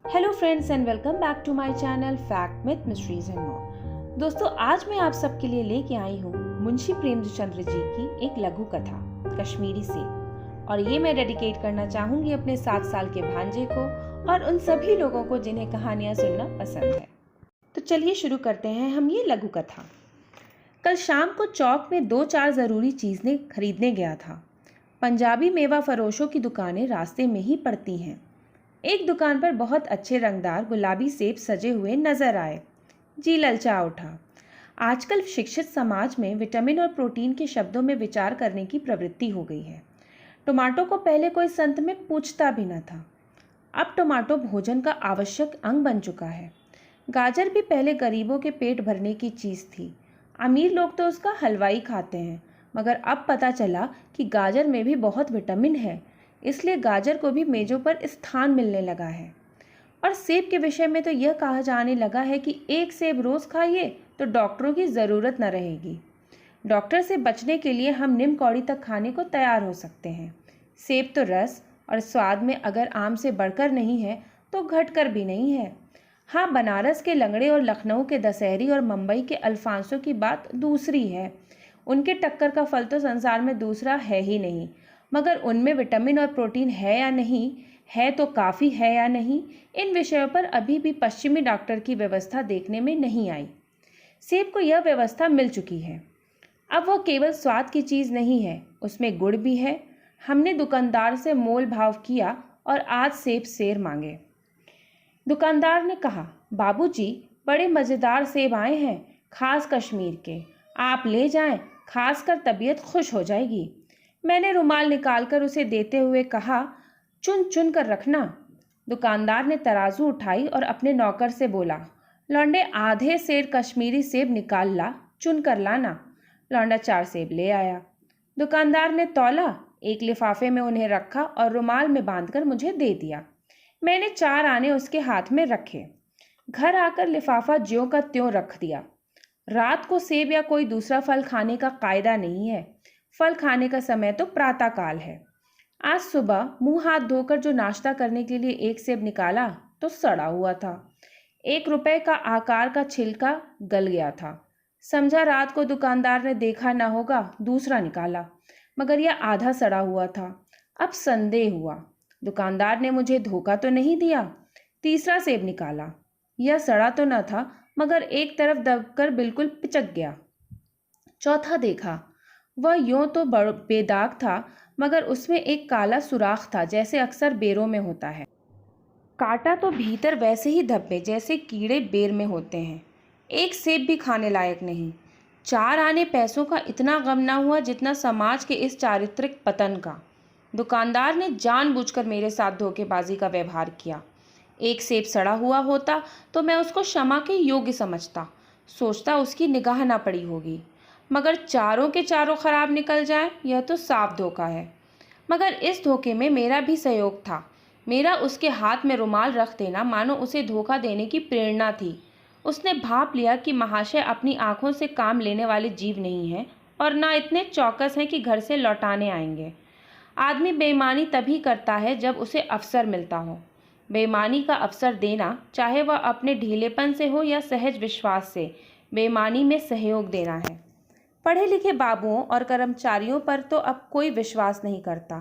Hello friends and welcome back to my channel fact myth mysteries and more. दोस्तों, आज मैं आप सबके लिए लेके आई हूँ मुंशी प्रेमचंद जी की एक लघु कथा कश्मीरी सेब। और ये मैं डेडिकेट करना चाहूंगी अपने 7 साल के भांजे को और उन सभी लोगों को जिन्हें कहानियां सुनना पसंद है। तो चलिए शुरू करते हैं हम ये लघु कथा। कल शाम को चौक में 2-4 ज़रूरी चीज़ें खरीदने गया था। पंजाबी मेवा फरोशों की दुकानें रास्ते में ही पड़ती हैं। एक दुकान पर बहुत अच्छे रंगदार गुलाबी सेब सजे हुए नजर आए। जी ललचा उठा। आजकल शिक्षित समाज में विटामिन और प्रोटीन के शब्दों में विचार करने की प्रवृत्ति हो गई है। टमाटो को पहले कोई संत में पूछता भी न था। अब टमाटो भोजन का आवश्यक अंग बन चुका है। गाजर भी पहले गरीबों के पेट भरने की चीज़ थी। अमीर लोग तो उसका हलवाई खाते हैं, मगर अब पता चला कि गाजर में भी बहुत विटामिन है, इसलिए गाजर को भी मेज़ों पर स्थान मिलने लगा है। और सेब के विषय में तो यह कहा जाने लगा है कि एक सेब रोज़ खाइए तो डॉक्टरों की ज़रूरत न रहेगी। डॉक्टर से बचने के लिए हम नीम कौड़ी तक खाने को तैयार हो सकते हैं। सेब तो रस और स्वाद में अगर आम से बढ़कर नहीं है तो घटकर भी नहीं है। हाँ, बनारस के लंगड़े और लखनऊ के दशहरी और मुंबई के अल्फांसो की बात दूसरी है। उनके टक्कर का फल तो संसार में दूसरा है ही नहीं। मगर उनमें विटामिन और प्रोटीन है या नहीं है, तो काफ़ी है या नहीं, इन विषयों पर अभी भी पश्चिमी डॉक्टर की व्यवस्था देखने में नहीं आई। सेब को यह व्यवस्था मिल चुकी है। अब वह केवल स्वाद की चीज़ नहीं है, उसमें गुण भी है। हमने दुकानदार से मोल भाव किया और आज सेब शेर मांगे। दुकानदार ने कहा, बाबूजी, बड़े मज़ेदार सेब आए हैं, खास कश्मीर के, आप ले जाएं, खासकर तबीयत खुश हो जाएगी। मैंने रुमाल निकालकर उसे देते हुए कहा, चुन चुन कर रखना। दुकानदार ने तराजू उठाई और अपने नौकर से बोला, लौंडे, आधे सेर कश्मीरी सेब निकाल ला, चुन कर लाना। लौंडा 4 सेब ले आया। दुकानदार ने तौला, एक लिफाफे में उन्हें रखा और रुमाल में बांधकर मुझे दे दिया। मैंने 4 आने उसके हाथ में रखे। घर आकर लिफाफा ज्यों का त्यों रख दिया। रात को सेब या कोई दूसरा फल खाने का कायदा नहीं है। फल खाने का समय तो प्रातः काल है। आज सुबह मुंह हाथ धोकर जो नाश्ता करने के लिए एक सेब निकाला तो सड़ा हुआ था। 1 रुपए का आकार का छिलका गल गया था। समझा रात को दुकानदार ने देखा ना होगा, दूसरा निकाला, मगर यह आधा सड़ा हुआ था। अब संदेह हुआ, दुकानदार ने मुझे धोखा तो नहीं दिया। तीसरा सेब निकाला, यह सड़ा तो न था, मगर एक तरफ दबकर बिल्कुल पिचक गया। चौथा देखा, वह यूं तो बेदाग था, मगर उसमें एक काला सुराख था, जैसे अक्सर बेरों में होता है। काटा तो भीतर वैसे ही धब्बे जैसे कीड़े बेर में होते हैं। एक सेब भी खाने लायक नहीं। 4 आने पैसों का इतना गम ना हुआ जितना समाज के इस चारित्रिक पतन का। दुकानदार ने जानबूझकर मेरे साथ धोखेबाजी का व्यवहार किया। एक सेब सड़ा हुआ होता तो मैं उसको क्षमा के योग्य समझता, सोचता उसकी निगाह ना पड़ी होगी। मगर चारों के चारों खराब निकल जाए, यह तो साफ धोखा है। मगर इस धोखे में मेरा भी सहयोग था। मेरा उसके हाथ में रुमाल रख देना मानो उसे धोखा देने की प्रेरणा थी। उसने भांप लिया कि महाशय अपनी आंखों से काम लेने वाले जीव नहीं हैं और ना इतने चौकस हैं कि घर से लौटाने आएंगे। आदमी बेईमानी तभी करता है जब उसे अवसर मिलता हो। बेईमानी का अवसर देना, चाहे वह अपने ढीलेपन से हो या सहज विश्वास से, बेईमानी में सहयोग देना है। पढ़े लिखे बाबुओं और कर्मचारियों पर तो अब कोई विश्वास नहीं करता।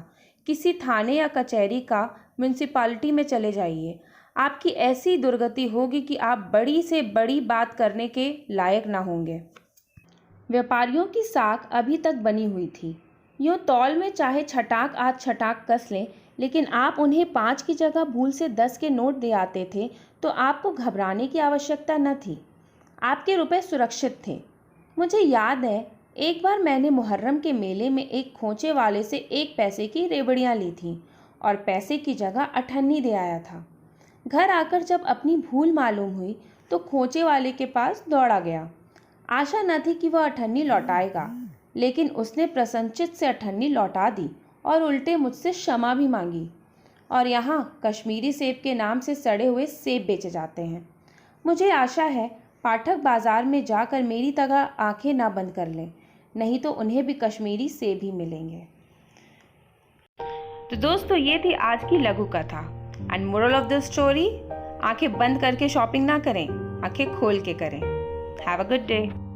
किसी थाने या कचहरी का म्यूनसिपालिटी में चले जाइए, आपकी ऐसी दुर्गति होगी कि आप बड़ी से बड़ी बात करने के लायक ना होंगे। व्यापारियों की साख अभी तक बनी हुई थी। यूँ तौल में चाहे छटाक आज छटाक कस लें, लेकिन आप उन्हें 5 की जगह भूल से 10 के नोट दे आते थे तो आपको घबराने की आवश्यकता न थी। आपके रुपए सुरक्षित थे। मुझे याद है, एक बार मैंने मुहर्रम के मेले में एक खोंचे वाले से 1 पैसे की रेवड़ियाँ ली थीं और पैसे की जगह अठन्नी दे आया था। घर आकर जब अपनी भूल मालूम हुई तो खोंचे वाले के पास दौड़ा गया। आशा न थी कि वह अठन्नी लौटाएगा, लेकिन उसने प्रसन्नचित्त से अठन्नी लौटा दी और उल्टे मुझसे क्षमा भी मांगी। और यहाँ कश्मीरी सेब के नाम से सड़े हुए सेब बेचे जाते हैं। मुझे आशा है पाठक बाजार में जाकर मेरी तरह आंखें ना बंद कर लें, नहीं तो उन्हें भी कश्मीरी सेब ही मिलेंगे। तो दोस्तों, ये थी आज की लघु कथा। And moral of the story, आंखें बंद करके शॉपिंग ना करें, आंखें खोल के करें। Have a good day.